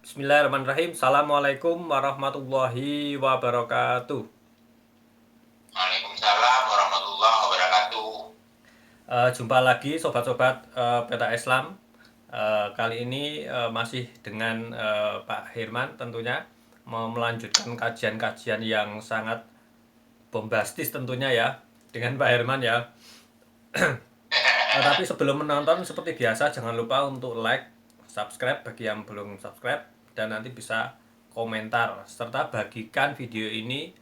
Bismillahirrahmanirrahim. Assalamualaikum warahmatullahi wabarakatuh. Waalaikumsalam warahmatullahi wabarakatuh. Jumpa lagi sobat-sobat Peta Islam. Kali ini masih dengan Pak Hirman tentunya mau melanjutkan kajian-kajian yang sangat bombastis tentunya ya dengan Pak Hirman ya. Tapi sebelum menonton seperti biasa jangan lupa untuk like, subscribe bagi yang belum subscribe dan nanti bisa komentar serta bagikan video ini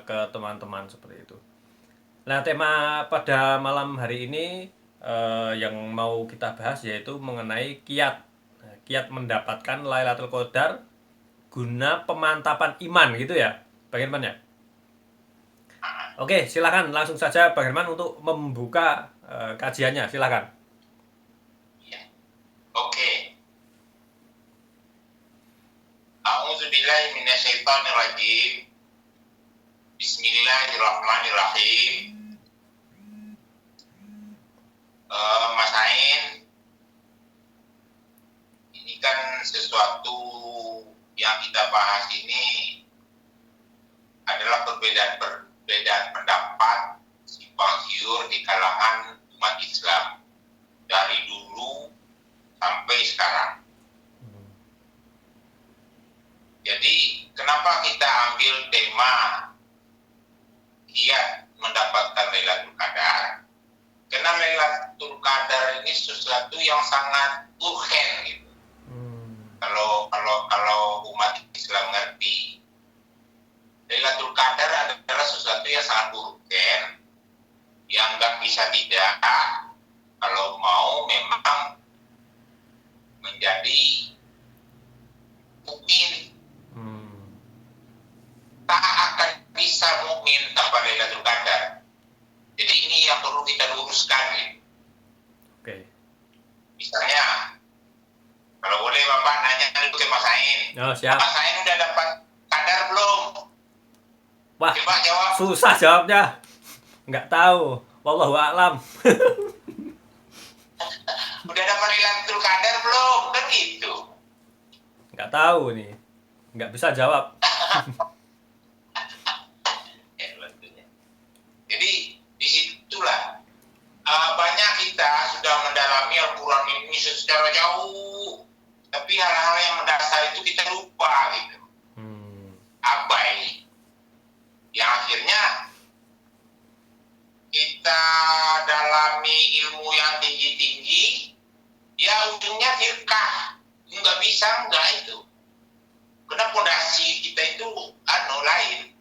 ke teman-teman seperti itu. Nah, tema pada malam hari ini yang mau kita bahas yaitu mengenai kiat. Kiat mendapatkan Lailatul Qadar guna pemantapan iman gitu ya, Bang Irman ya. Oke, silakan langsung saja Bang Irman untuk membuka kajiannya, silakan. Ya. Oke. A'udzubillahi minasyaitonirrajim. Bismillahirrahmanirrahim. Mas Ain, ini kan sesuatu yang kita bahas ini adalah perbedaan pendapat simpang siur di kalangan umat Islam dari dulu sampai sekarang. Jadi kenapa kita ambil tema kiat mendapatkan Lailatul Qadar? Karena Lailatul Qadar ini sesuatu yang sangat urgen gitu. Kalau umat Islam ngerti, Lailatul Qadar adalah sesuatu yang sangat urgen, yang nggak bisa tidak kalau mau memang menjadi mukmin. Tak akan bisa mukmin tanpa Lailatul Qadar. Jadi ini yang perlu kita luruskan gitu. Oke. Misalnya, kalau boleh Bapak nanya dulu ke Mas Ain. Oh, siap. Mas Ain udah dapat kadar belum? Wah, Coba jawab. susah jawabnya. Nggak tahu. Wallahu a'lam. Udah dapat Lailatul Qadar belum? Kan gitu. Nggak tahu nih. Nggak bisa jawab. Jadi disitulah banyak kita sudah mendalami Al-Quran ini secara jauh, tapi hal-hal yang mendasar itu kita lupa gitu, abai, yang akhirnya kita dalami ilmu yang tinggi-tinggi, ya ujungnya firqah, nggak bisa enggak itu, karena fondasi kita itu lain,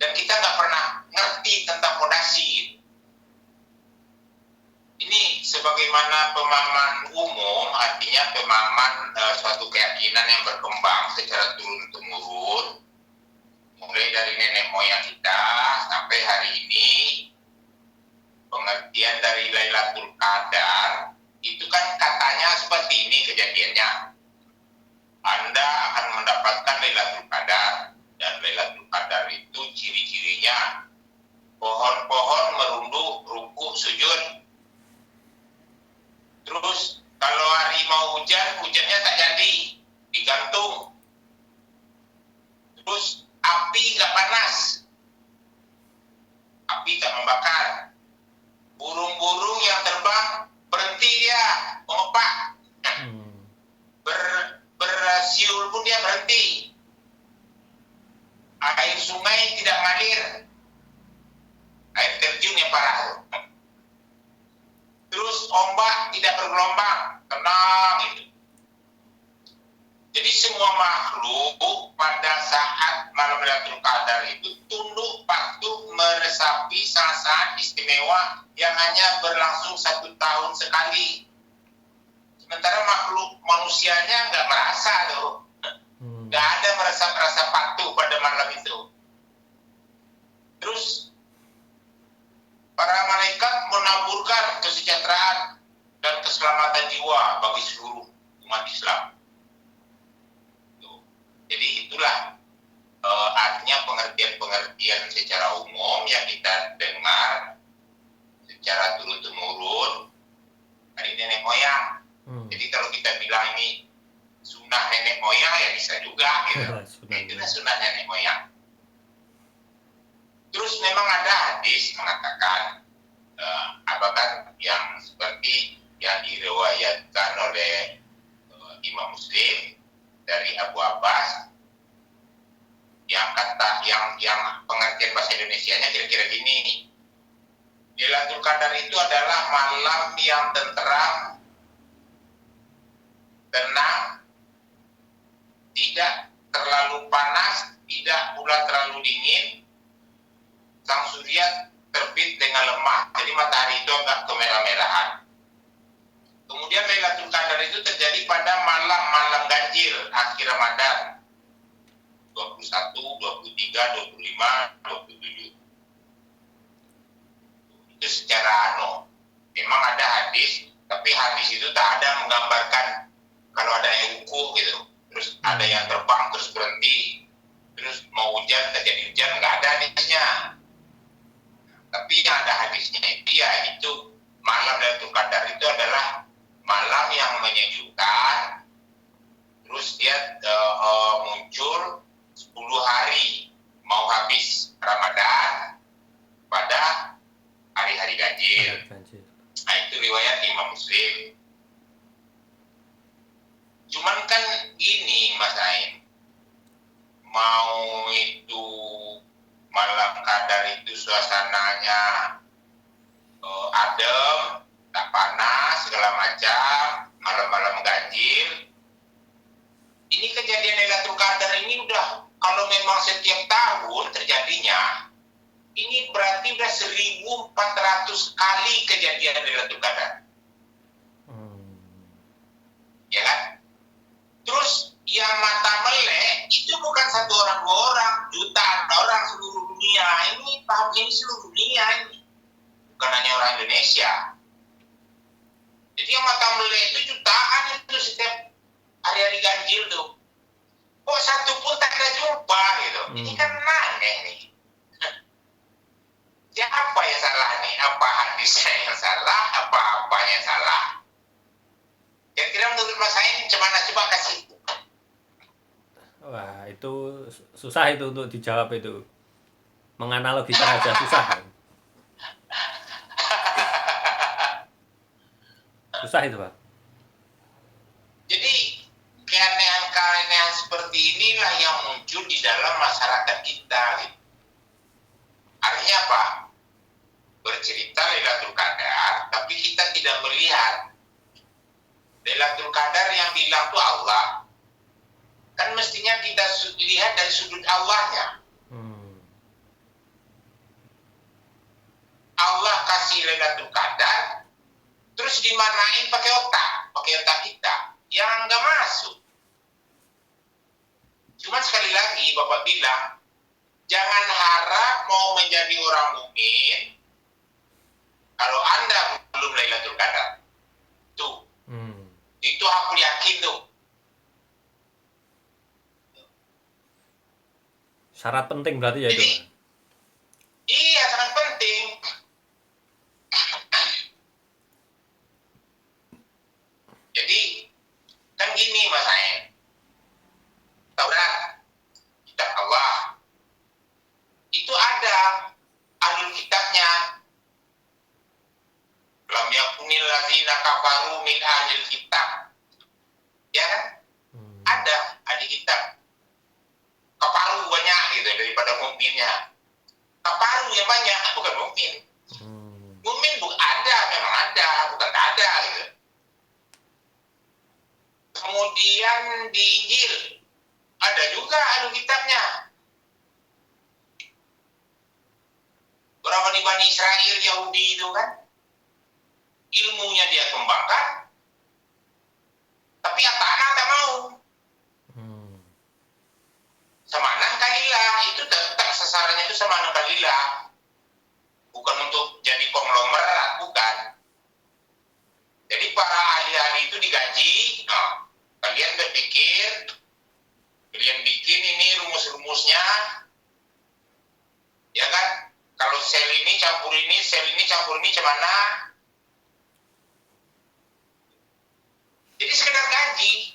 dan kita nggak pernah ngerti tentang fondasi. Ini sebagaimana pemahaman umum, artinya pemahaman suatu keyakinan yang berkembang secara turun-temurun, mulai dari nenek moyang kita sampai hari ini. Pengertian dari Lailatul Qadar itu kan katanya seperti ini kejadiannya. Anda akan mendapatkan Lailatul Qadar, dan Lailatul Qadar itu ciri-cirinya pohon-pohon merunduk, rukuk, sujud. Terus kalau hari mau hujan, hujannya tak jadi, digantung. Terus api nggak panas, api tak membakar. Burung-burung yang terbang berhenti dia, mengepak. Bersiul pun dia berhenti. Air sungai tidak mengalir, air terjun yang parah. Terus ombak tidak bergelombang, tenang itu. Jadi semua makhluk pada saat malam Lailatul Qadar itu tunduk patuh meresapi saat-saat istimewa yang hanya berlangsung 1 tahun sekali. Sementara makhluk manusianya nggak merasa tuh, nggak ada merasa patuh pada malam itu. Terus para malaikat menaburkan kesejahteraan dan keselamatan jiwa bagi seluruh umat Islam. Jadi itulah artinya pengertian-pengertian secara umum yang kita dengar secara turun-temurun dari nenek moyang. Jadi kalau kita bilang ini sunnah nenek moyang ya bisa juga gitu. Sunnah. Itu kan sunnah nenek moyang. Terus memang ada hadis mengatakan apa kan yang seperti yang diriwayatkan oleh Imam Muslim dari Abu Abbas yang kata yang pengertian bahasa Indonesianya kira-kira gini. Lailatul Qadar itu adalah malam yang tenteram, tenang, tidak terlalu panas, tidak pula terlalu dingin. Sang surya terbit dengan lemah, jadi matahari itu agak kemerah-merahan. Kemudian Lailatul Qadar itu terjadi pada malam-malam ganjil akhir Ramadan 21, 23, 25, 27. Itu secara memang ada hadis, tapi hadis itu tak ada menggambarkan kalau ada yang ruku gitu, terus ada yang terbang terus berhenti, terus mau hujan terjadi hujan, nggak ada hadisnya. Tapi yang ada hadisnya itu ya itu malam Lailatul Qadar itu adalah malam yang menyejukkan, terus dia muncul 10 hari mau habis Ramadan pada hari-hari ganjil. Nah, itu riwayat Imam Muslim. Cuman kan ini Mas Ain, mau itu malam Qadar itu suasananya adem, tak panas, segala macam, malam-malam ganjil. Ini kejadian Lailatul Qadar ini udah, kalau memang setiap tahun terjadinya, ini berarti udah 1.400 kali kejadian Lailatul Qadar. Ya kan? Terus yang mata melek itu bukan satu orang, dua orang, jutaan orang seluruh dunia. Ini paham ini seluruh dunia ini. Bukan hanya orang Indonesia. Jadi yang mata melek itu jutaan itu setiap hari-hari ganjil tuh. Kok satu pun tak ada jumpa gitu. Ini kan aneh nih. Siapa yang salah nih? Apa hadisnya yang salah? Apa apanya salah? Kira-kira menurut Mas Ain gimana? Coba kasih. Wah, itu susah itu untuk dijawab itu. Menganalogikan aja susah. Susah itu, Pak. Jadi keanehan-keanehan seperti inilah yang muncul di dalam masyarakat kita. Gitu. Artinya apa? Bercerita Lailatul Qadar, tapi kita tidak melihat. Lailatul Qadar yang bilang itu Allah. Kan mestinya kita lihat dari sudut Allahnya. Allah kasih Lailatul Qadar, terus dimanain pakai otak kita yang nggak masuk. Cuman sekali lagi Bapak bilang, jangan harap mau menjadi orang mukmin kalau Anda belum Lailatul Qadar. Tuh, itu aku yakin tuh. Syarat penting berarti ya. Jadi, itu. Iya, sangat penting. Jadi kan gini Mas Ain, Taurat, kitab Allah, itu ada ahlul kitabnya. Lam yakunil ladzina kafaru min ahlil kitab. Ya kan? Ada ahli kitab. Kafaru banyak gitu daripada mukminnya. Kafaru yang banyak, bukan mukmin. Mukmin ada, memang ada, bukan tak ada gitu. Kemudian di Injil ada juga ahli kitabnya. Orang Bani Israel Yahudi itu kan ilmunya dia kembangkan, tapi anak tak mau. Samanan kalilah itu tetap sasarannya itu samanan kalilah, bukan untuk jadi konglomerat, bukan. Jadi para ahli-ahli itu digaji. Kalian berpikir, kalian bikin ini rumus-rumusnya, ya kan? Kalau sel ini campur ini, sel ini campur ini, gimana? Jadi sekedar gaji.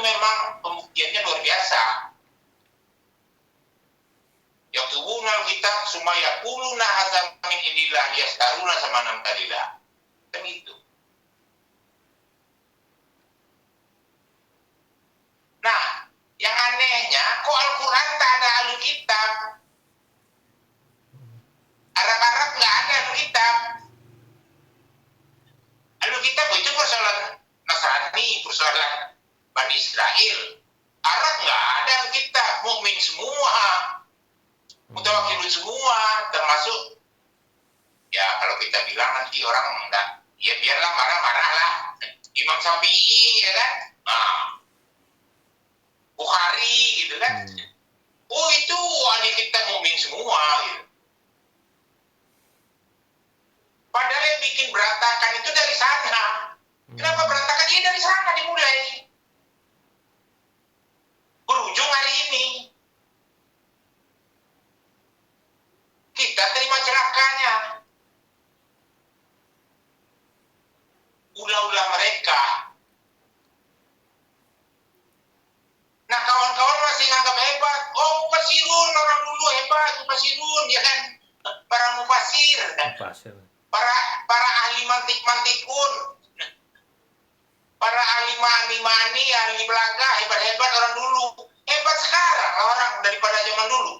memang pembuktiannya luar biasa. Yaktubunal kitab summa yaquluna hadza min indillah yastaruna sama nam tadilah. Kan itu. Nah, yang anehnya kok Al-Quran tak ada ahli kitab. Arab-Arab nggak ada ahli kitab. Ahli kitab itu persoalan Nasrani, persoalan Bani Israel. Arab nggak ada ahli kitab, mukmin semua, mutawakkilun semua, termasuk ya kalau kita bilang nanti orang enggak, ya biarlah marah-marah lah. Imam Syafi'i ya kan, nah, Bukhari gitu kan. Oh itu ahli kitab mukmin semua gitu. Padahal yang bikin berantakan itu dari sana. Kenapa berantakan? Ya dari sana dimulai. Berujung hari ini. Kita terima celakanya. Ulah-ulah mereka. Nah kawan-kawan masih nganggap hebat. Oh mufasirun, orang dulu hebat mufasirun ya kan. Para mufasir. Para ahli mantik-mantikun. Para ahli mani, ahli belaga, hebat-hebat orang dulu. Hebat sekarang orang daripada zaman dulu.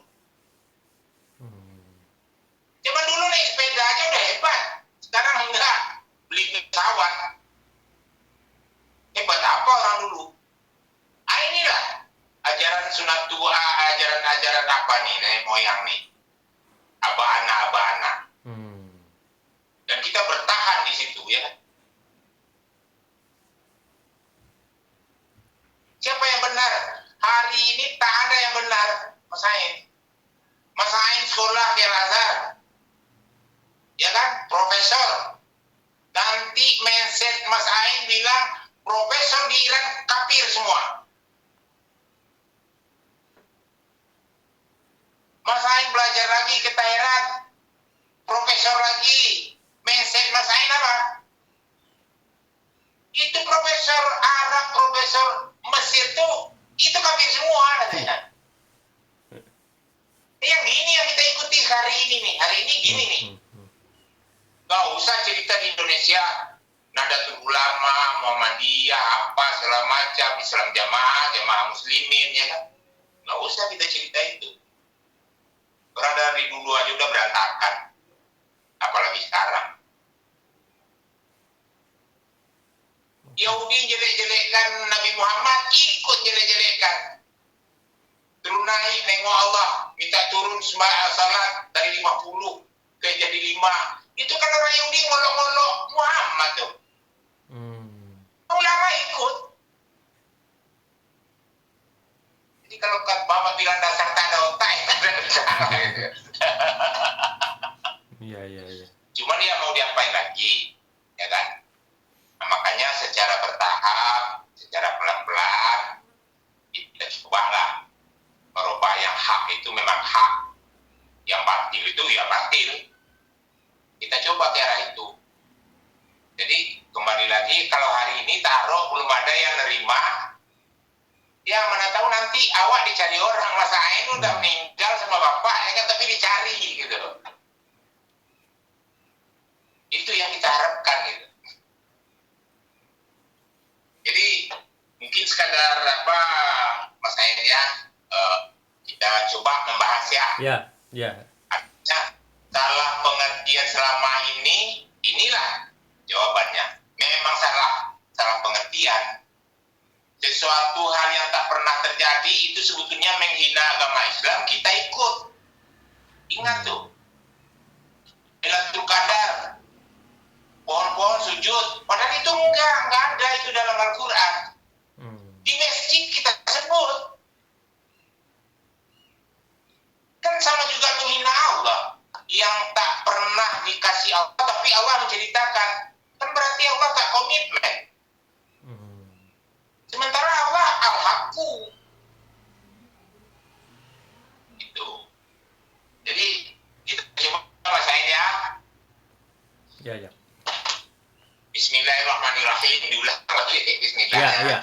Zaman dulu naik sepeda aja udah hebat. Sekarang enggak. Beli pesawat. Hebat apa orang dulu? Ah inilah ajaran sunat tua, ajaran-ajaran apa nih, nenek moyang nih. Abah-ana. Dan kita bertahan di situ ya. Siapa yang benar? Hari ini tak ada yang benar, Mas Ain. Mas Ain sekolah di Al-Azhar. Ya kan? Profesor. Nanti mindset Mas Ain bilang profesor di Iran kafir semua. Mas Ain belajar lagi ke Tehran. Profesor lagi. Mindset Mas Ain apa? Itu profesor Arab, profesor Mesir tuh, itu kafir semua katanya. Yang gini yang kita ikuti hari ini nih. Hari ini gini nih. Gak usah cerita di Indonesia Nahdlatul Ulama, Muhammadiyah, apa segala macam, Islam Jamaah Muslimin ya kan. Gak usah kita cerita itu. Orang dari dulu aja udah berantakan. Apalagi sekarang. Yahudi jelek-jelekkan Nabi Muhammad, ikut jelek-jelekkan. Turun naik, nengok Allah, minta turun salat dari 50 ke jadi 5. Itu kan orang Yahudi ngolok-ngolok Muhammad tuh. Ulama ikut. Jadi kalau Bapak bilang dasar tak ada otak, tak ada salah. Iya. Cuman dia mau diapain lagi, ya kan? Nah, makanya secara bertahap, secara pelan-pelan, kita cobalah merubah yang hak itu memang hak, yang batil itu ya batil. Kita coba ke arah itu. Jadi kembali lagi kalau hari ini taruh belum ada yang nerima, ya mana tahu nanti awak dicari orang. Masa Ain udah meninggal sama bapak ya kan, tapi dicari gitu. Itu yang kita harapkan gitu. Jadi mungkin sekadar apa Mas Ain ya, kita coba membahas ya. Ya. Artinya salah pengertian selama ini, inilah jawabannya. Memang salah pengertian. Sesuatu hal yang tak pernah terjadi itu sebetulnya menghina agama Islam, kita ikut. Ingat tuh. Lailatul Qadar. Pohon-pohon sujud. Padahal itu enggak ada itu dalam Al-Quran. Di masjid kita sebut. Kan sama juga menghina Allah. Yang tak pernah dikasih Allah, tapi Allah menceritakan. Kan berarti Allah tak komitmen. Sementara Allah al-haqqu. Itu. Jadi kita coba bahasain ya. Ya. Bismillahirrahmanirrahim. Diulang lagi. Bismillah. Ya.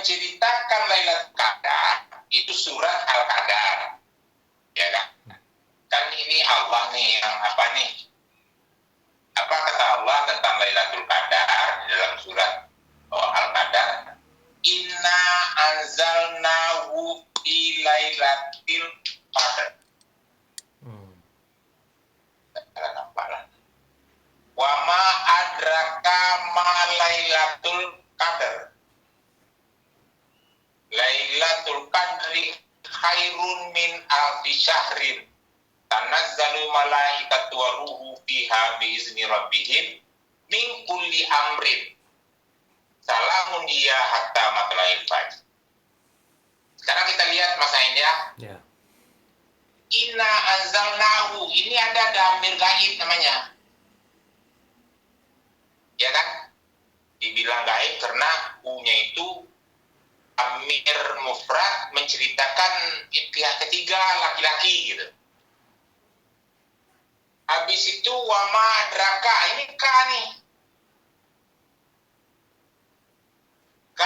menceritakan Lailatul Qadar itu surat Al-Qadar. Ya kan? Kan ini Allah nih yang apa nih? Apa kata Allah tentang Lailatul Qadar di dalam surat Al-Qadar? Inna anzalnahu fi Lailatul Qadar. Wa ma adraka ma Lailatul Qadar. Lailatul Qadri khairun min alfi syahrin. Tanazzalu malaikatu wa ruhu fiha biizni rabbihim min kulli amrin. Salamun hiya hatta matla'il fajr. Sekarang kita lihat Mas Ain ya. Ya. Inna anzalnahu. Ini ada damir gaib namanya. Ya kan? Dibilang gaib karena U-nya itu amir mufrad menceritakan pihak ketiga laki-laki gitu. Habis itu wama adraka, ini K nih. K,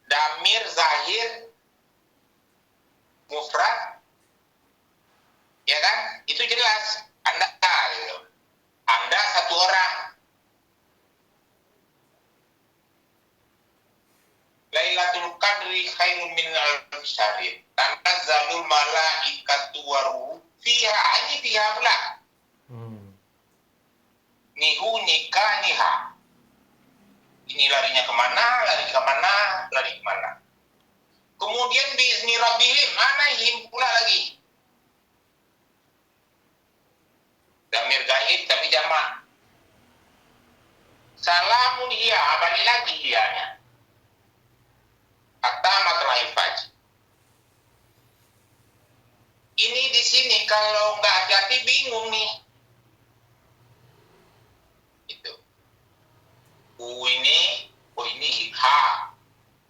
damir zahir mufrad, ya kan? Itu jelas. Anda gitu. Anda satu orang. Lailatul Qadri khairun min alfi syahrin. Tanazzalul malaikatu wa ruh fiha. Ini fiha pula. Nihu nikah niha. Ini larinya kemana, lari kemana. Kemudian biizni rabbihim, mana him pula lagi. Damir gaib tapi jamak. Salamun hiya, balik lagi hiyanya. Hatta matla'il fajr. Ini di sini kalau nggak hati-hati bingung nih. Itu. ini ha.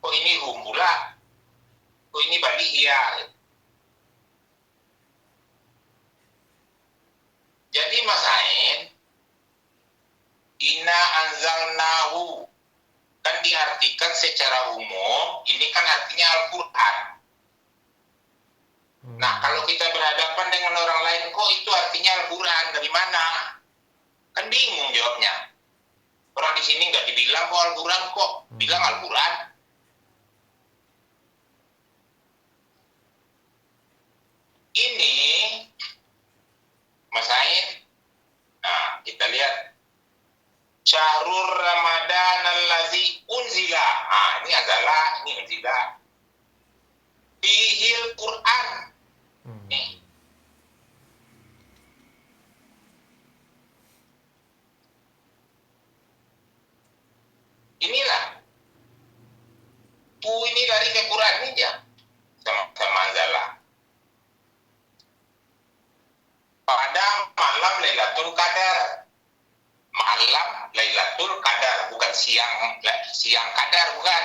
Ini hum pula. Ini balik hiya. Jadi Mas Ain, inna anzalnahu kan diartikan secara umum, ini kan artinya Al-Quran. Nah, kalau kita berhadapan dengan orang lain, kok itu artinya Al-Quran, dari mana? Kan bingung jawabnya. Orang di sini nggak dibilang kok Al-Quran kok, bilang Al-Quran. Ini, Mas Ain, nah kita lihat. Syahrul Ramadan allazi unzila. Ini adalah ini unzila. Fihil Quran. Nih. Inilah. Ini dari ke Quran ini ya. Sama anzala. Pada malam Lailatul Qadar. Malam Lailatul Qadar, bukan siang Qadar, bukan.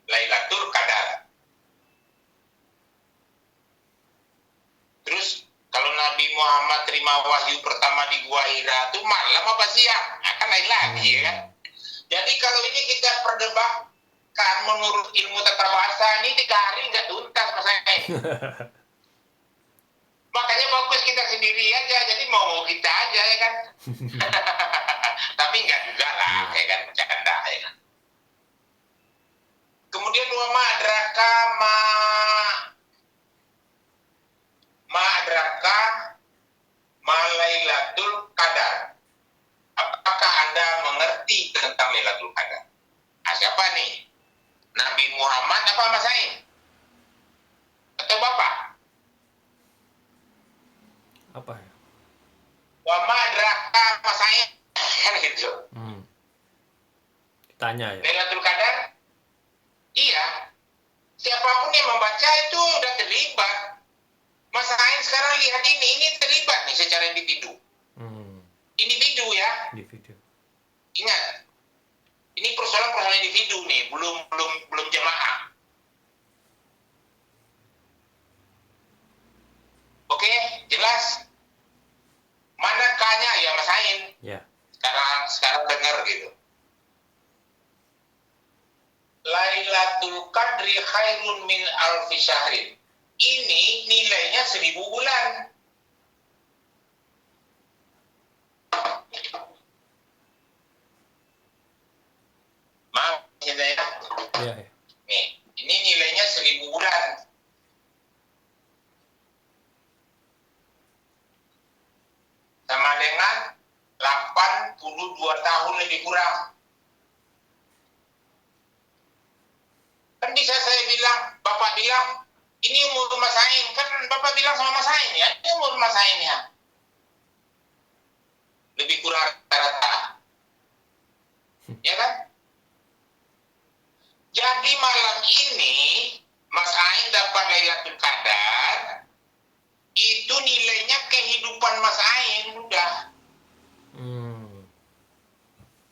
Lailatul Qadar. Terus kalau Nabi Muhammad terima wahyu pertama di Gua Hira itu malam apa siang? Akan lain lagi ya kan. Jadi kalau ini kita perdebatkan menurut ilmu tata bahasa ini 3 hari nggak tuntas Mas Ain. Makanya fokus kita sendiri aja, jadi mau kita aja ya kan. Tapi enggak juga lah, ya kan, bercanda ya kan. Kemudian wa ma'adraka ma'adraka Lailatul Qadar. Apakah Anda mengerti tentang Lailatul Qadar? Nah, siapa nih? Nabi Muhammad apa Mas Ain? Atau Bapak? Apa ya? Wa ma'adraka Mas Ain. Kan gitu. Tanya ya. Lailatul Qadar? Iya. Siapapun yang membaca itu udah terlibat. Mas Ain sekarang lihat ini terlibat nih secara individu. Individu ya. Individu. Ingat. Ini persoalan individu nih, belum jemaah. Oke, jelas. Mana K-nya ya Mas Ain? Ya. Sekarang dengar gitu. Lailatul Lailatul Qadri khairun min alfi syahrin. Ini nilainya 1000 bulan. Maaf ya. Iya. Nih, ini nilainya 1000 bulan. Sama dengan 82 tahun lebih kurang. Kan bisa saya bilang, Bapak bilang, ini umur Mas Ain. Kan Bapak bilang sama Mas Ain ya, ini umur Mas Ain ya. Lebih kurang rata-rata. Ya kan? Jadi malam ini, Mas Ain dapat Lailatul Qadar, itu nilainya kehidupan Mas Ain udah.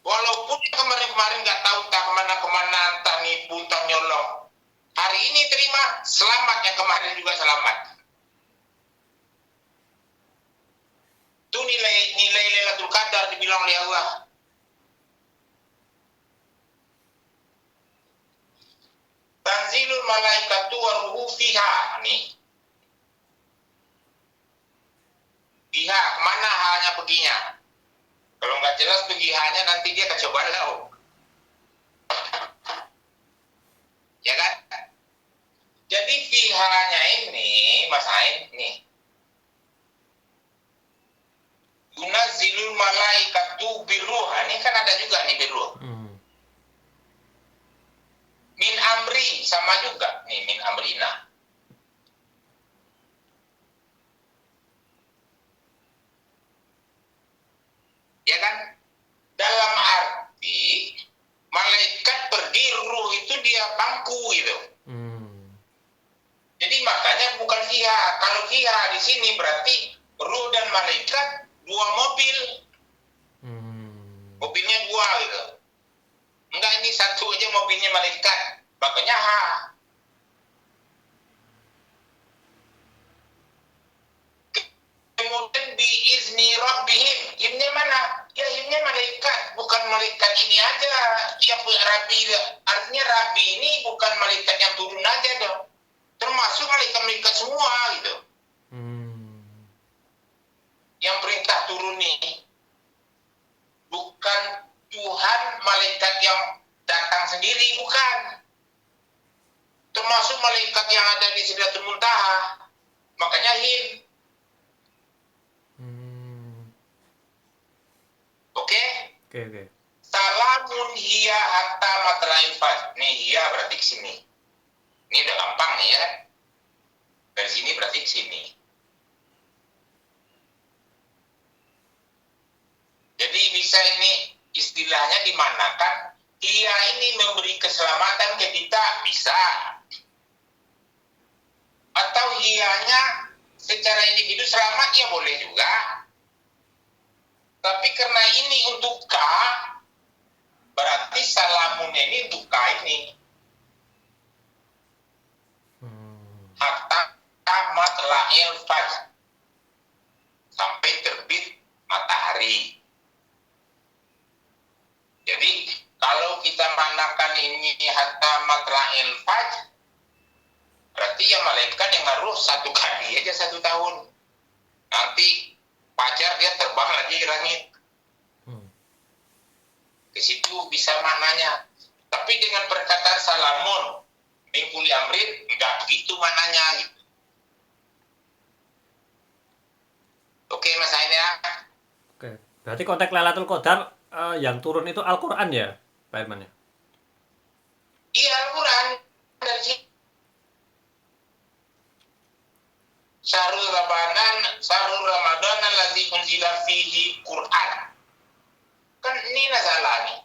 Walaupun kemarin-kemarin nggak tahu entah kemana-kemana, entah nipu, entah nyolong. Hari ini terima, selamat, yang kemarin juga selamat. Itu nilai Lailatul Qadar dibilang oleh Allah. Tanzilul malaikatu waruhu fiha. Nih. Fiha, kemana halnya perginya? Kalau nggak jelas pergi hanya nanti dia ke Balau. Ya kan? Jadi fiha-nya ini, Mas Ain, nih. Yunazzilul malaikatu birruh. Ini kan ada juga nih birruh. Min amri, sama juga nih, min amrina. Ya kan? Dalam arti malaikat pergi, ruh itu dia bangku gitu. Jadi makanya bukan fiha. Kalau fiha di sini berarti ruh dan malaikat dua mobil. Mobilnya dua gitu. Enggak, ini satu aja mobilnya malaikat. Makanya ha. Kemudian biizni rabbihim. Himnya mana? Ya himnya malaikat. Bukan malaikat ini aja. Yang Rabbi, artinya Rabbi ini bukan malaikat yang turun aja dong. Termasuk malaikat-malaikat semua gitu. Yang perintah turun nih. Bukan Tuhan malaikat yang datang sendiri, bukan. Termasuk malaikat yang ada di Sidratul Muntaha. Makanya him. Oke? Oke. Salamun hiya hatta matla'il fajr. Nih hiya berarti ke sini. Ini udah gampang nih ya. Dari sini berarti ke sini. Jadi bisa ini istilahnya dimanakan hiya ini memberi keselamatan ke kita, bisa. Atau hiyanya secara individu selamat, ya boleh juga. Tapi karena ini untuk K, berarti salamun ini untuk K ini. Hatta matla'il fajr. Sampai terbit matahari. Jadi, kalau kita manakan ini hatta matla'il fajr, berarti yang malaikat yang ngaruh satu kali aja 1 tahun. Nanti fajar dia terbang lagi ke langit. Ke situ bisa maknanya. Tapi dengan perkataan salamun min kulli amrin, enggak begitu maknanya gitu. Oke Mas Ain ya. Oke. Berarti konteks Lailatul Qadar yang turun itu Al-Qur'an ya, Pak Irman ya? Iya, Al-Qur'an dari sini. Syahrul Ramadan allazi unzila fihi Qur'an. Kan ini nazalah nih.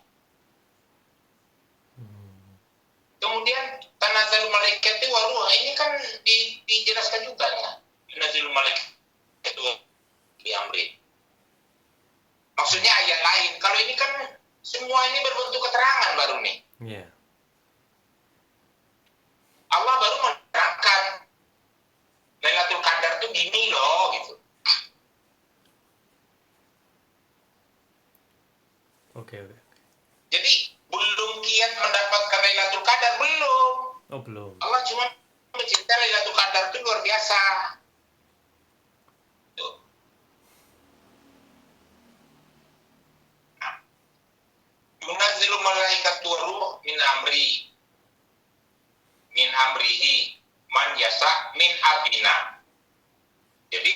Kemudian tanazzal malaikatu wa ruh, ini kan dijelaskan juga ya. Tanazzal malaikatu bi amri. Maksudnya ayat lain. Kalau ini kan semua ini berbentuk keterangan baru nih. Iya. Allah baru menerangkan Lailatul Qadar tuh gini loh gitu. Oke. Jadi belum kiat mendapatkan Lailatul Qadar, belum. belum. Allah cuma mencipta Lailatul Qadar itu luar biasa. Tuh. Yunazzilu malaikatu ruh min amrihi man yasa min abina. Jadi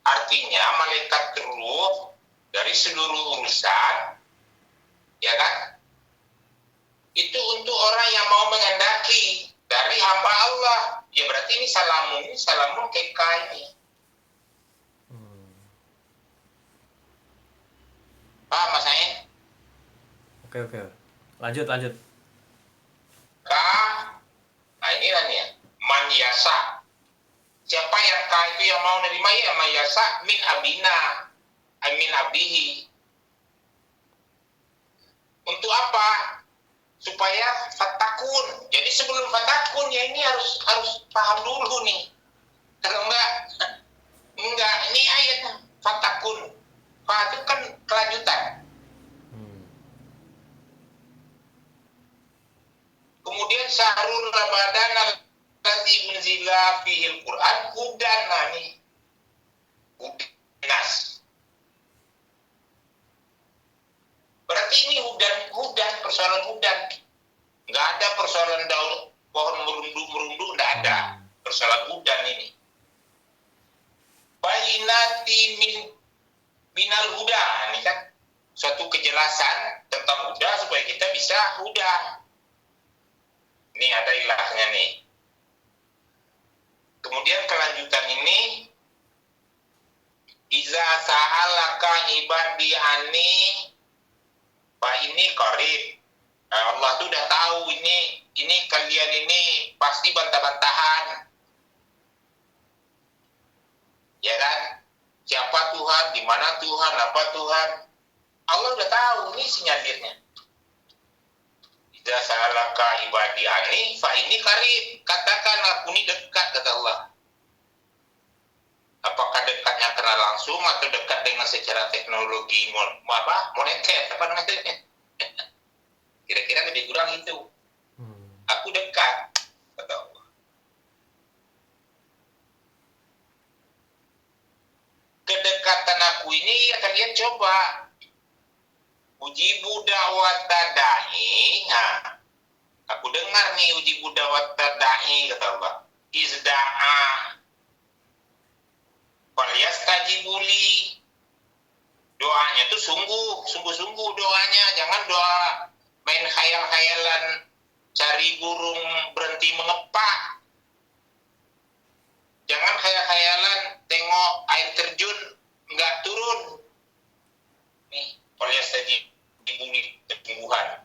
artinya malaikat ruh dari seluruh urusan, ya kan? Itu untuk orang yang mau menghendaki dari hamba Allah. Ya berarti ini salamun keka ini. Paham Mas Ain? Oke. Lanjut. Ka, nah ini kan ya, man yasa. Siapa yang ka itu yang mau nerima ya man yasa min abina, min abihi. Untuk apa? Supaya fatakun. Jadi sebelum fatakun ya ini harus paham dulu nih. Kalau enggak ini ayatnya fatakun. Fa itu kan kelanjutan. Kemudian syahrul ramadan allati unzila fihil Qur'an hudan nih. Hudas. Berarti ini hudan persoalan hudan. Enggak ada persoalan daun pohon merunduk, enggak ada. Persoalan hudan ini. Bayinati minal huda, ini kan suatu kejelasan tentang huda supaya kita bisa huda. Ini ada ilahnya nih. Kemudian kelanjutan ini, iza sa'alaka ibadi ani fa ini qarib. Allah tuh udah tahu ini kalian ini pasti bantah-bantahan. Ya kan? Siapa Tuhan, di mana Tuhan, apa Tuhan? Allah udah tahu, ini sinyadirnya. Idza sa'alaka ibadi ani fa ini qarib. Katakan aku ini dekat, kata Allah. Apakah dekatnya karena langsung atau dekat dengan secara teknologi moneter apa namanya? Kira-kira lebih kurang itu. Aku dekat, kata Allah. Kedekatan aku ini ya kalian coba uji da'wat da'i. Nah, aku dengar nih uji da'wat da'i, kata Allah. Izda'a falyastajibuli. Doanya tuh sungguh-sungguh doanya. Jangan doa main khayal-khayalan cari burung berhenti mengepak. Jangan khayal-khayalan tengok air terjun nggak turun. Nih, falyastajibuli ketumbuhan.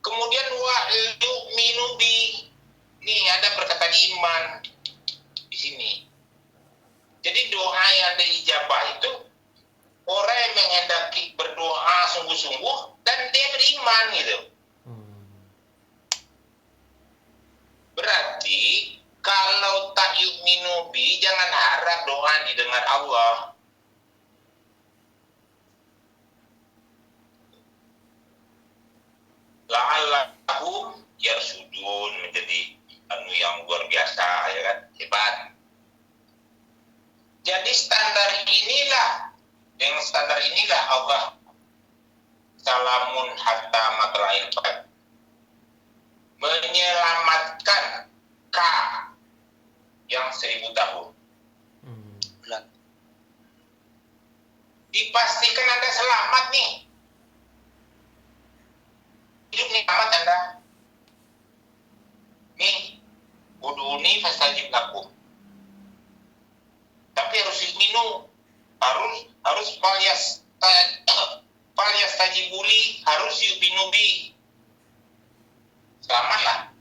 Kemudian wa yu'minu bi. Nih ada perkataan iman di sini. Jadi doa yang ada ijabah itu orang yang menghendaki berdoa sungguh-sungguh dan dia beriman gitu. Berarti kalau tak yu'minu bi, jangan harap doa didengar Allah. La'allahum yarsudun, menjadi yang luar biasa, ya kan, hebat. Jadi dengan standar inilah Allah salamun hatta matla'il fajr menyelamatkan ka yang 1000 tahun. Dipastikan Anda selamat nih. Hidup nih amat Anda. Nih, uduni fastajib lakum. Tapi harus minum, harus palias tajibuli, harus yubinubi. Selamatlah.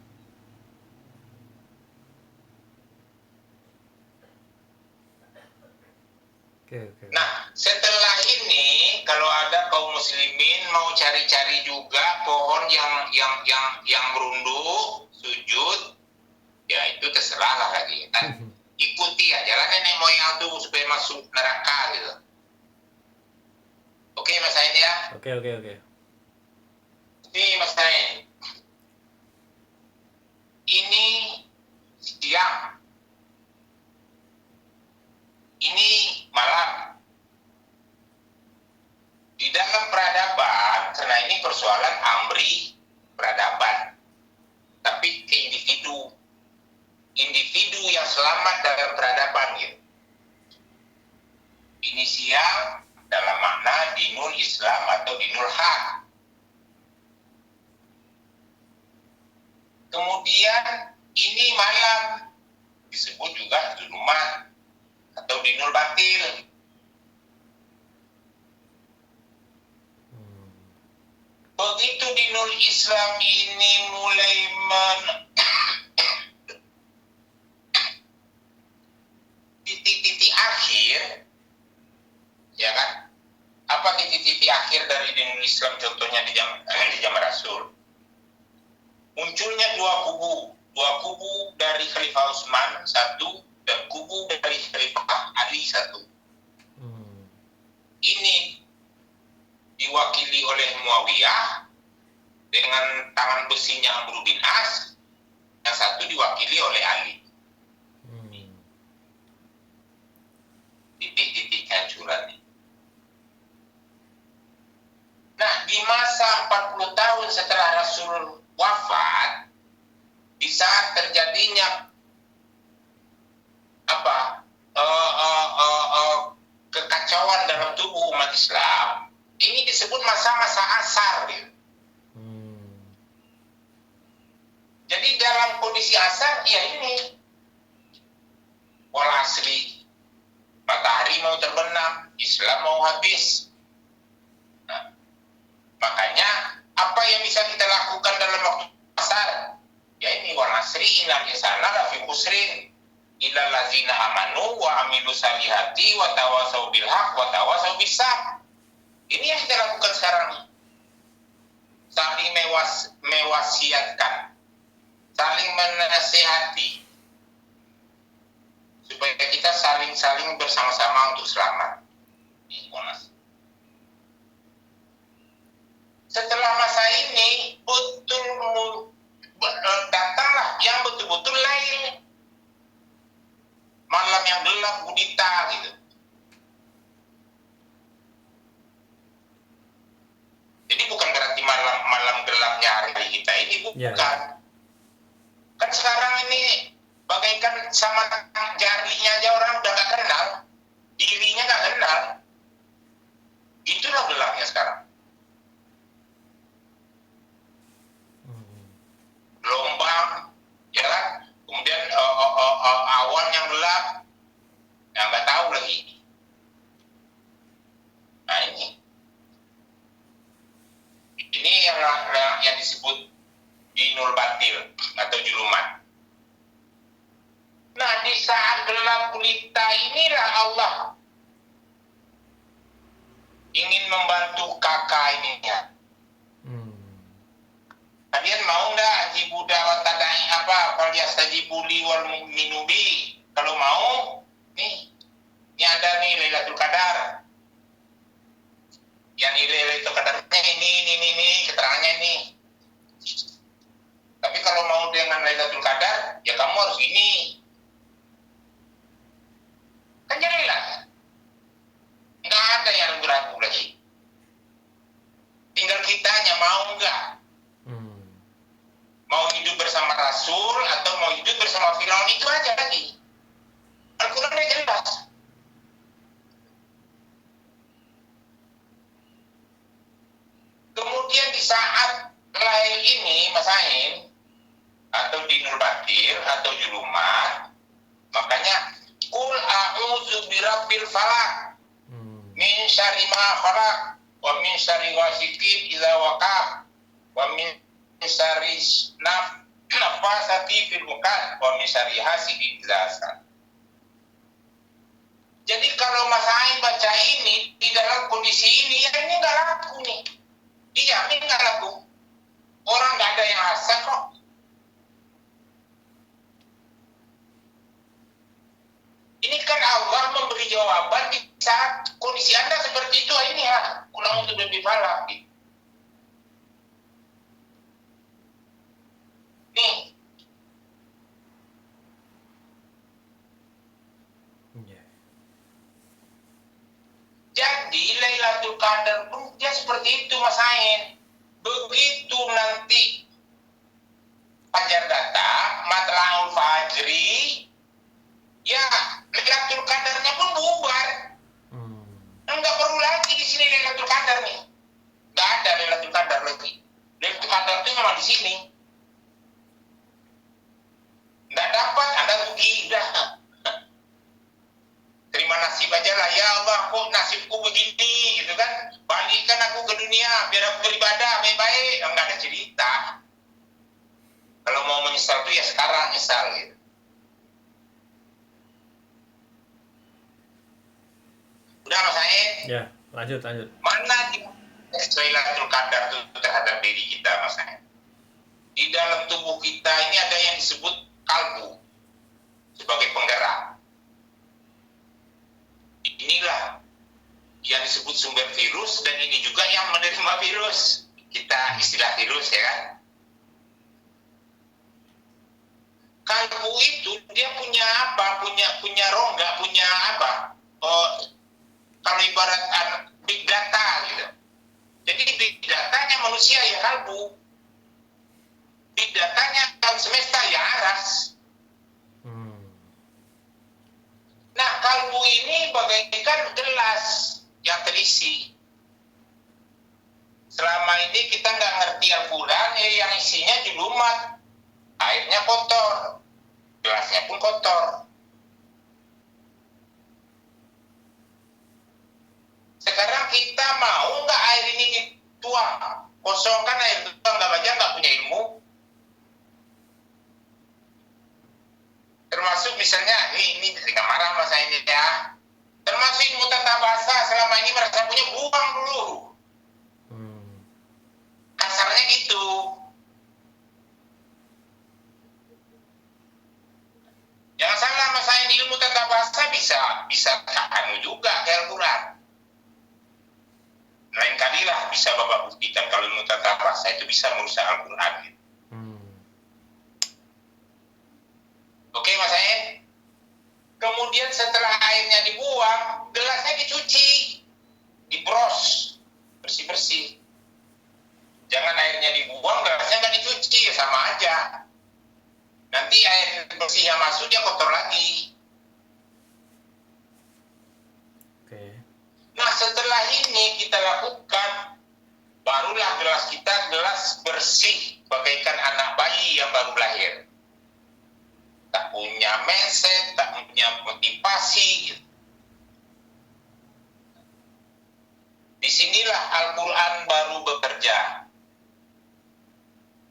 Okay. Nah, setelah ini kalau ada kaum muslimin mau cari-cari juga pohon yang merunduk, sujud, ya itu terserah lah lagi kan. Ikuti ya jalan nenek moyang tuh supaya masuk neraka gitu. Oke Mas Ain ya? Oke. Ini Mas Ain. persoalan amri peradaban, tapi ke individu yang selamat dalam peradaban gitu. Inisial dalam makna dinul Islam atau dinul haq. Kemudian ini malam disebut juga zulumat atau dinul batil. Begitu dinul Islam ini mulai titik-titik akhir, ya kan? Apa titik-titik akhir dari dinul Islam? Contohnya di zaman Rasul. Munculnya dua kubu dari Khalifah Utsman satu dan kubu dari Khalifah Ali satu. Ini diwakili oleh Muawiyah dengan tangan besinya Amr bin As, yang satu diwakili oleh Ali. Titik-titik hancurannya. Nah, di masa 40 tahun setelah Rasul wafat, di saat terjadinya kekacauan dalam tubuh umat Islam, ini disebut masa-masa asar. Jadi dalam kondisi asar, ya ini wal asri, matahari mau terbenam, Islam mau habis. Nah, makanya apa yang bisa kita lakukan dalam waktu asar? Ya ini wal asri innal insana lafi khusrin illal ladzina amanu wa amilu salihati wa tawasau bil haq wa tawasau bis sabr. Ini yang kita lakukan sekarang. Saling mewasiatkan, saling menasihati, supaya kita saling bersama-sama untuk selamat. Setelah masa ini datanglah yang betul-betul lain, malam yang gelap gulita gitu. Jadi bukan berarti malam gelapnya hari kita ini, bukan. Kan sekarang ini bagaikan sama jarinya aja orang udah gak kenal, dirinya gak kenal. Itulah gelapnya sekarang. Gelombang, ya kan? Kemudian awan yang gelap, yang nggak tahu lagi. Nah ini yang disebut dinul batil atau julumat. Nah, di saat gelap gulita inilah Allah ingin membantu kakak ininya. Kalian mau nggak ajibu da'wat tada'i falyastajibu li wal mu'minu bi? Kalau mau, nih ada nih Lailatul Qadar. Yang nilai Lailatul Qadarnya ini keterangannya ini. Tapi kalau mau dengan Lailatul Qadar, ya kamu harus gini. Kan jelas. Nggak ada yang ragu lagi. Tinggal kitanya mau nggak. Mau hidup bersama Rasul atau mau hidup bersama Firaun, itu aja lagi. Al-Qurannya jelas. Kemudian di saat lail ini, Mas Ain, atau dinul batil atau julumat, makanya Qul a'udzu birabbil falaq min syarri ma khalaq wa min syarri ghasiqin idza waqab wa min syarri nafasati fil uqad wa min syarri hasidin idza hasad. Jadi kalau Mas Ain baca ini di dalam kondisi ini, ya ini nggak laku nih. Dijamin nggak laku. Orang nggak ada yang hasad kok. Ini kan Allah memberi jawaban di saat kondisi Anda seperti itu. Ini ya, ulang untuk lebih falak. Nih. Jadi Lailatul Qadar pun dia seperti itu, Mas Ain. memang di sini. Nggak dapat, Anda rugi, udah. Terima nasib aja lah, ya Allah, kok nasibku begini, gitu kan. Balikkan aku ke dunia, biar aku beribadah, baik-baik. Nggak ada cerita. Kalau mau menyesal tuh ya sekarang nyesal, gitu. Udah, Mas Ain? Ya, lanjut. Mana Lailatul Qadar itu terhadap diri kita, Mas Ain? Di dalam tubuh kita ini ada yang disebut kalbu sebagai penggerak. Inilah yang disebut sumber virus, dan ini juga yang menerima virus. Kita istilah virus, ya kan? Kalbu itu dia punya apa? Punya rongga, punya apa? Kalau ibarat big data gitu. Jadi big datanya manusia ya kalbu. Big datanya alam semesta ya aras. Nah, kalbu ini bagaikan gelas yang terisi. Selama ini kita nggak ngerti Al-Quran, yang isinya dilumat. Airnya kotor. Gelasnya pun kotor. Sekarang kita mau nggak air ini dituang? Kosongkan air tuang, nggak baca, nggak punya ilmu. Termasuk misalnya, ini ketika marah masa ini ya. Termasuk ilmu tata bahasa selama ini merasa punya, buang dulu. Kasarnya gitu. Jangan salah, Mas Ain, ilmu tata bahasa bisa anu juga ke Al-Quran. Lain kali lah bisa Bapak buktikan kalau ilmu tata bahasa itu bisa merusak Al-Quran. Oke, Mas Ain. Kemudian setelah airnya dibuang, gelasnya dicuci, dibros, bersih-bersih. Jangan airnya dibuang, gelasnya nggak dicuci, ya sama aja. Nanti air bersih yang masuk, dia kotor lagi. Nah, setelah ini kita lakukan, barulah gelas kita gelas bersih, bagaikan anak bayi yang baru lahir. Tak punya meset, tak punya motivasi. Disinilah Al-Quran baru bekerja.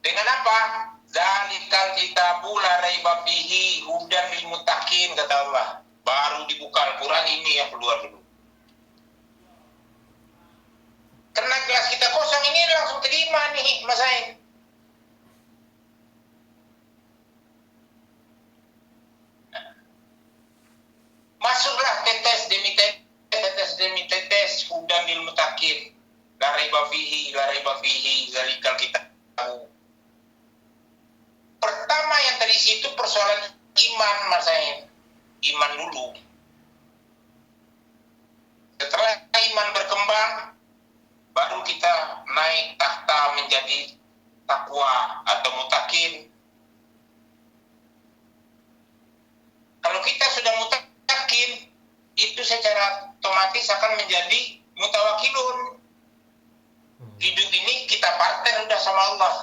Dengan apa? Zalikal kitabu la raiba fihi hudan lil muttaqin, kata Allah. Baru dibuka Al-Quran, ini yang keluar dulu. Karena gelas kita kosong, ini langsung terima nih, Mas Ain. Masuklah tetes demi tetes hudan lil muttaqin. La raiba fihi zalikal kitabu. Pertama yang terisi itu persoalan iman, Mas Ain. Iman dulu. Setelah iman berkembang, baru kita naik tahta menjadi takwa atau mutakin. Kalau kita sudah mutakin, itu secara otomatis akan menjadi mutawakilun. Hidup ini kita partner udah sama Allah.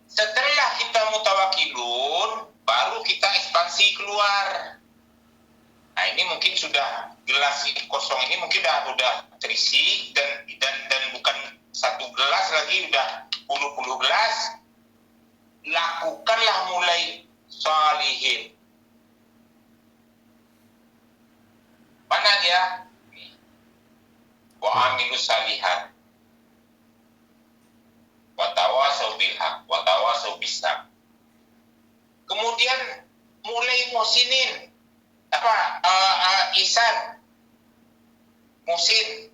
Setelah kita mutawakilun, baru kita ekspansi keluar. Nah, ini mungkin sudah gelas kosong ini mungkin udah terisi dan bukan satu gelas lagi, udah puluh-puluh gelas. Lakukanlah mulai salihin. Mana dia? Wa amilus salihat. Watawasau bil haq, watawasau bis sabr. Kemudian mulai musinin, ihsan, musin.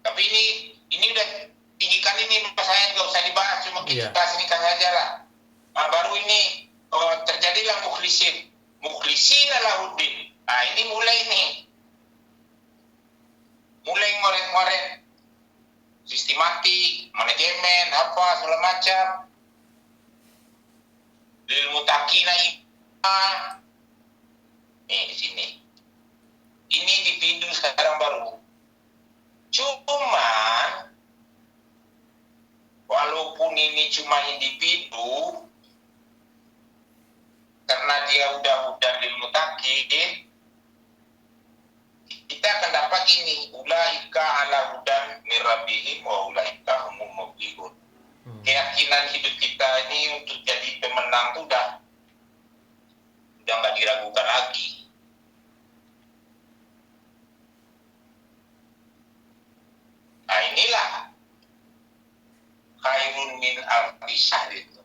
Tapi ini udah tinggi kali nih, saya nggak usah dibahas, cuma kita singkat saja lah. Nah, baru ini terjadilah mukhlisin lahuddin. Nah, ini mulai ngoret-ngoret. Sistematik, manajemen, apa segala macam. Lil muttaqina nih di sini. Ini di cuma individu, karena dia udah lil mutakin, kita akan dapat ini, ulaika ala hudan min rabbihim wa ulaika humul muflihun. Keyakinan hidup kita ini untuk jadi pemenang itu udah nggak diragukan lagi. Nah inilah khairun min alfi syahr itu.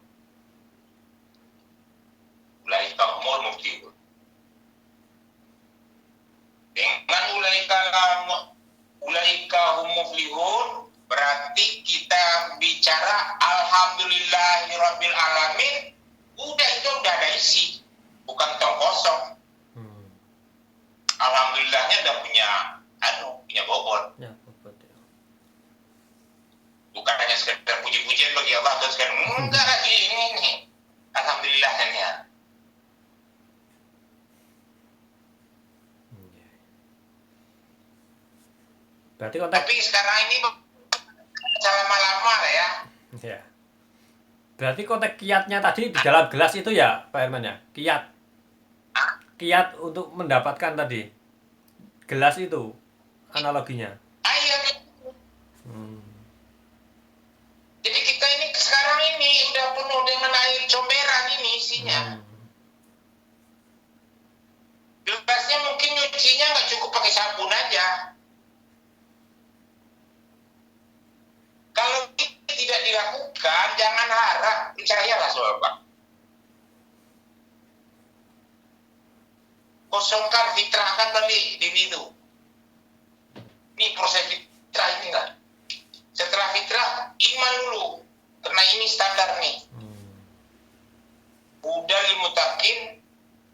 Ulaika humul muflihun. Dengan ulaika humul muflihun berarti kita bicara alhamdulillahirabbil alamin, udah itu udah ada isi, bukan tong kosong. Alhamdulillahnya udah punya bobot. Ya, bobot ya. Bukan hanya sekedar puji-pujian bagi Allah terus kan enggak lagi ini nih. Alhamdulillahnya. Berarti konteks. Tapi sekarang ini lama-lama lah ya. Ya. Berarti konteks kiatnya tadi di dalam gelas itu ya, Pak Herman ya? Kiat. Kiat untuk mendapatkan tadi gelas itu analoginya. Iya. Jadi kita ini sekarang ini udah penuh dengan air comberan ini isinya. Gelasnya mungkin nyucinya nggak cukup pakai sabun aja. Kalau itu tidak dilakukan, jangan harap, percayalah sahabat. Kosongkan fitrah kan tadi diri itu. Ini proses fitrah ini kan. Setelah fitrah, iman dulu. Karena ini standar nih. Hudal lil muttaqin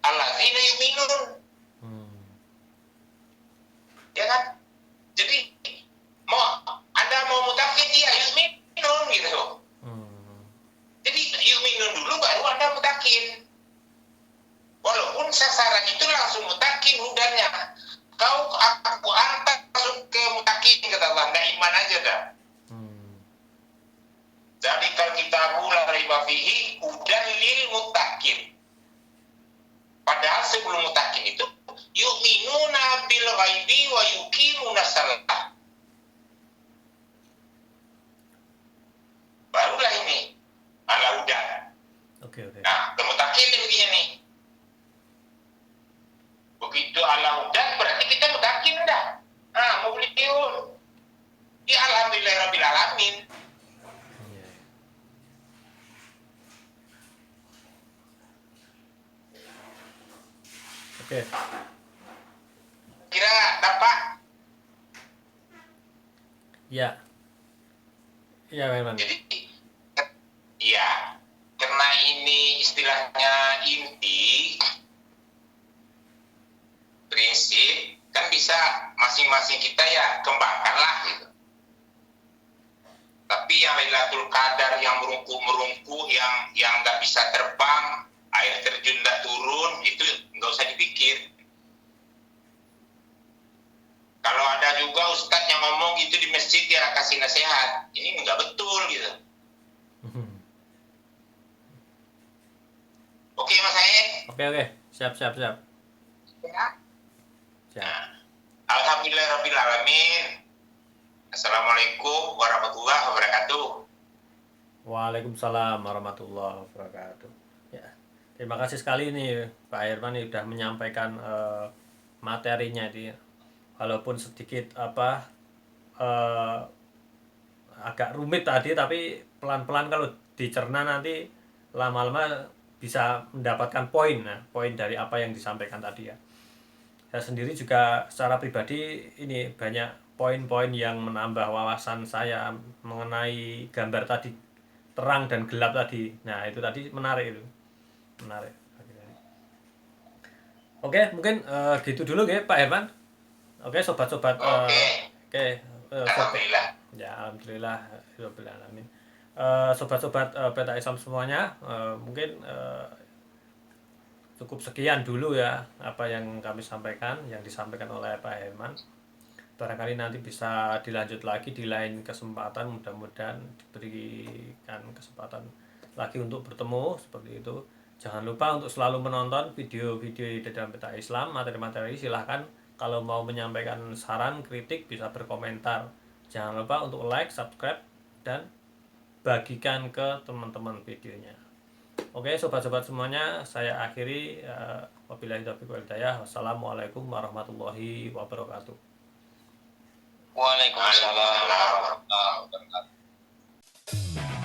alladzina yu'minun. Ya kan? Jadi Anda mau mutakin, ya yu'minun gitu. Jadi yu'minun dulu baru Anda mutakin. Walaupun sasaran itu langsung mutakin hudanya. Aku antar langsung ke mutakin, kata Allah. Nggak iman aja dah. Jadi kalau kita la raiba fihi hudan lil mutakin. Padahal sebelum mutakin itu yu'minuna bil ghaibi wa yuqimuna shalah. Barulah ini ala hudan. Oke. Nah, mutakin ini begini nih. Begitu ala hudan berarti kita mutakin dah. Nah, muflihun. Ya alhamdulillahirabbil alamin. Oke. Kira dapat? Ya. Iya, memang. Jadi, ya, karena ini istilahnya inti, prinsip, kan bisa masing-masing kita ya kembangkanlah gitu. Tapi yang Lailatul Qadar yang merungku-merungku, yang nggak bisa terbang, air terjun nggak turun, itu nggak usah dipikir. Kalau ada juga ustadz yang ngomong itu di masjid dia kasih nasihat, ini nggak betul gitu. Oke Mas Ain? Oke. Siap. Ya. Siap. Nah, alhamdulillahirabbil alamin. Assalamualaikum warahmatullahi wabarakatuh. Waalaikumsalam warahmatullahi wabarakatuh. Ya, terima kasih sekali nih Pak Herman sudah menyampaikan materinya ini. Walaupun sedikit agak rumit tadi, tapi pelan-pelan kalau dicerna nanti lama-lama bisa mendapatkan poin dari apa yang disampaikan tadi ya. Saya sendiri juga secara pribadi ini banyak poin-poin yang menambah wawasan saya mengenai gambar tadi, terang dan gelap tadi. Nah, itu tadi menarik. Oke, mungkin gitu dulu ya Pak Herman. Oke, sobat-sobat. Alhamdulillah. Ya, alhamdulillah. Sobat-sobat Peta Islam semuanya, mungkin cukup sekian dulu ya apa yang kami sampaikan, yang disampaikan oleh Pak Herman. barangkali nanti bisa dilanjut lagi di lain kesempatan, mudah-mudahan diberikan kesempatan lagi untuk bertemu seperti itu. Jangan lupa untuk selalu menonton video-video di dalam peta Islam, materi-materi. Silahkan kalau mau menyampaikan saran, kritik bisa berkomentar. Jangan lupa untuk like, subscribe, dan bagikan ke teman-teman videonya. Oke sobat-sobat semuanya, saya akhiri. Wabillahi taufiq wal hidayah. Wassalamualaikum warahmatullahi wabarakatuh. Waalaikumsalam warahmatullahi wabarakatuh.